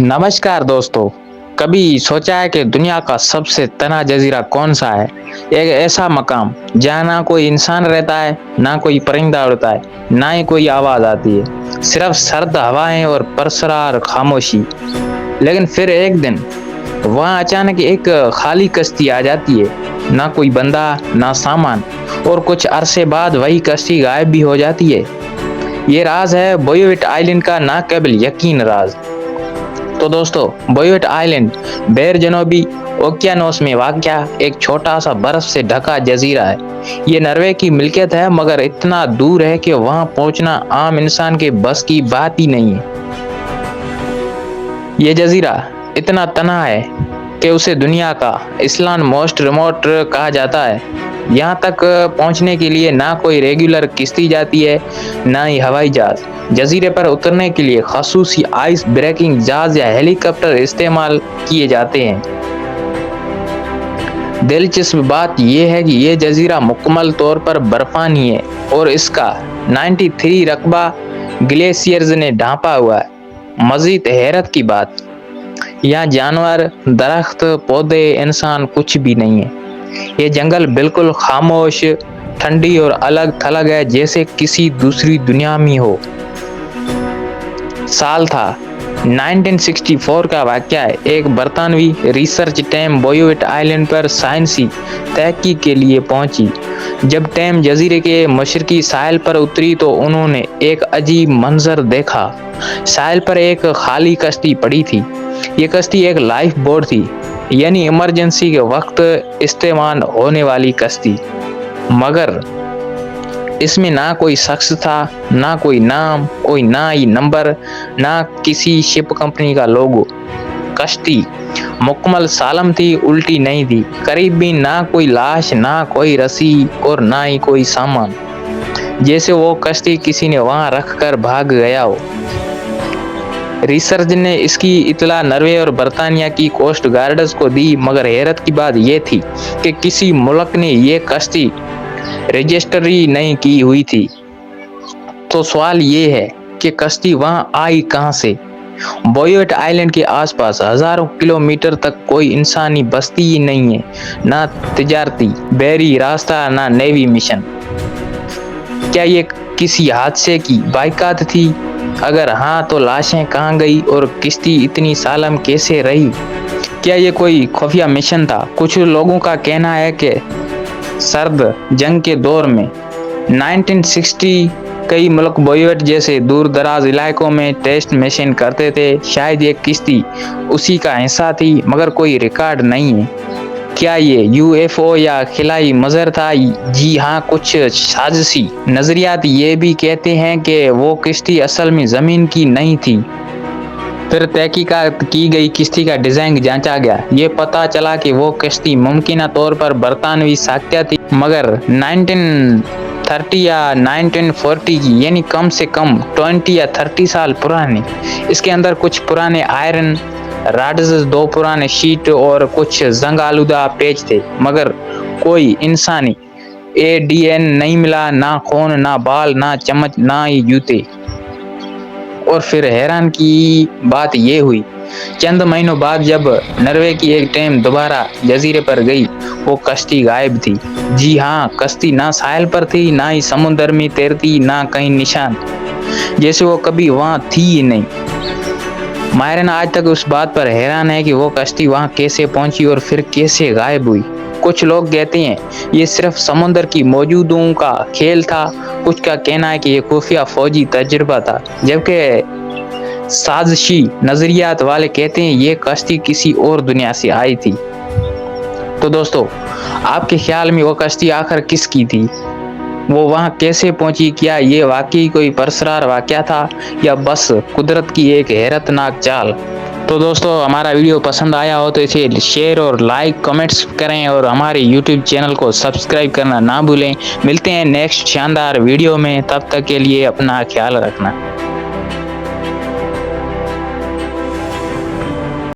नमस्कार दोस्तों। कभी सोचा है कि दुनिया का सबसे तना जजीरा कौन सा है? एक ऐसा मकाम जहाँ ना कोई इंसान रहता है, ना कोई परिंदा उड़ता है, ना ही कोई आवाज आती है, सिर्फ सर्द हवाएं और परसरार खामोशी। लेकिन फिर एक दिन वहाँ अचानक एक खाली कश्ती आ जाती है, ना कोई बंदा ना सामान, और कुछ अरसे बाद वही कश्ती गायब भी हो जाती है। ये राज है बोयोविट आइलैंड का ना केवल यकीन राज। तो दोस्तों, बोयोविट आइलैंड बैर जनूबी ओकियानोस में वाक़या एक छोटा सा बर्फ से ढका जजीरा है। ये नॉर्वे की मिल्कियत है, मगर इतना दूर है कि वहां पहुंचना आम इंसान के बस की बात ही नहीं है। ये जजीरा इतना तना है कि उसे दुनिया का इस्लान मोस्ट रिमोट कहा जाता है। यहाँ तक पहुँचने के लिए ना कोई रेगुलर किश्ती जाती है, ना ही हवाई जहाज। जजीरे पर उतरने के लिए खसूसी आइस ब्रेकिंग जहाज या हेलीकॉप्टर इस्तेमाल किए जाते हैं। दिलचस्प बात यह है कि यह जजीरा मुकम्मल तौर पर बर्फानी है और इसका 93 रकबा ग्लेशियर्स ने ढांपा हुआ है। मजीद हैरत की बात, यहाँ जानवर, दरख्त, पौधे, इंसान कुछ भी नहीं है। ये जंगल बिल्कुल खामोश, ठंडी और अलग थलग है, जैसे किसी दूसरी दुनिया में हो। साल था 1964 का वाक़या है। एक बरतानवी रिसर्च टीम बोयोविट आइलैंड पर साइंसी तहकीक के लिए पहुंची। जब टीम जजीरे के मशरकी साहिल पर उतरी तो उन्होंने एक अजीब मंजर देखा। साहिल पर एक खाली कश्ती पड़ी थी। ये कश्ती एक लाइफ बोट थी, यानी इमरजेंसी के वक्त इस्तेमाल होने वाली कश्ती। मगर इसमें ना कोई शख्स था, ना कोई नाम, कोई ना ही नंबर, ना किसी शिप कंपनी का लोगो। कश्ती मुकम्मल सालम थी, उल्टी नहीं थी, करीब भी ना कोई लाश, ना कोई रस्सी और ना ही कोई सामान, जैसे वो कश्ती किसी ने वहां रख कर भाग गया हो। रिसर्च ने इसकी इतला नॉर्वे और बर्तानिया की कोस्ट गार्ड्स को दी, मगर हैरत की बात यह थी कि किसी मुल्क ने ये कश्ती रजिस्ट्री नहीं की हुई थी। तो सवाल ये है कि कश्ती वहां आई कहां से? बोयोविट आइलैंड के आसपास हजारों किलोमीटर तक कोई इंसानी बस्ती ही नहीं है, ना तिजारती बहरी रास्ता, ना नेवी मिशन। क्या ये किसी हादसे की बाइकात थी? अगर हाँ, तो लाशें कहाँ गई और किश्ती इतनी सालम कैसे रही? क्या ये कोई खुफिया मिशन था? कुछ लोगों का कहना है कि सर्द जंग के दौर में 1960 कई मुल्क बोयोविट जैसे दूर दराज इलाकों में टेस्ट मिशन करते थे। शायद ये किश्ती उसी का हिस्सा थी, मगर कोई रिकॉर्ड नहीं है। क्या ये यूएफओ या खिलाई मजर था? जी हाँ, कुछ साजिशी नजरियात ये भी कहते हैं कि वो किश्ती असल में जमीन की नहीं थी। फिर तहकीकात की गई, किश्ती का डिजाइन जांचा गया। ये पता चला कि वो किश्ती मुमकिन तौर पर बरतानवी साख्या थी, मगर 1930 या 1940 की, यानी कम से कम 20 या 30 साल पुरानी। इसके अंदर कुछ पुराने आयरन राड्स, 2 पुराने शीट और कुछ जंग आलूदा पेज थे, मगर कोई इंसानी एडीएन नहीं मिला, ना खून, ना बाल, ना चम्मच, ना ही जूते। और फिर हैरान की बात ये हुई, चंद महीनों बाद जब नॉर्वे की एक टीम दोबारा जजीरे पर गई, वो कश्ती गायब थी। जी हाँ, कश्ती ना साहिल पर थी, ना ही समुद्र में तैरती, ना कहीं निशान, जैसे वो कभी वहां थी ही नहीं। माहिरान आज तक उस बात पर हैरान है कि वो कश्ती वहां कैसे पहुंची और फिर कैसे गायब हुई। कुछ लोग कहते हैं ये सिर्फ समुद्र की मौजूदों का खेल था, कुछ का कहना है कि ये खुफिया फौजी तजुर्बा था, जबकि साजिशी नजरियात वाले कहते हैं ये कश्ती किसी और दुनिया से आई थी। तो दोस्तों, आपके ख्याल में वो कश्ती आखिर किसकी थी? वो वहां कैसे पहुंची? क्या ये वाकई कोई परसरार वाकया था या बस कुदरत की एक हैरतनाक चाल? तो दोस्तों, हमारा वीडियो पसंद आया हो तो इसे शेयर और लाइक कमेंट्स करें और हमारे यूट्यूब चैनल को सब्सक्राइब करना ना भूलें। मिलते हैं नेक्स्ट शानदार वीडियो में, तब तक के लिए अपना ख्याल रखना।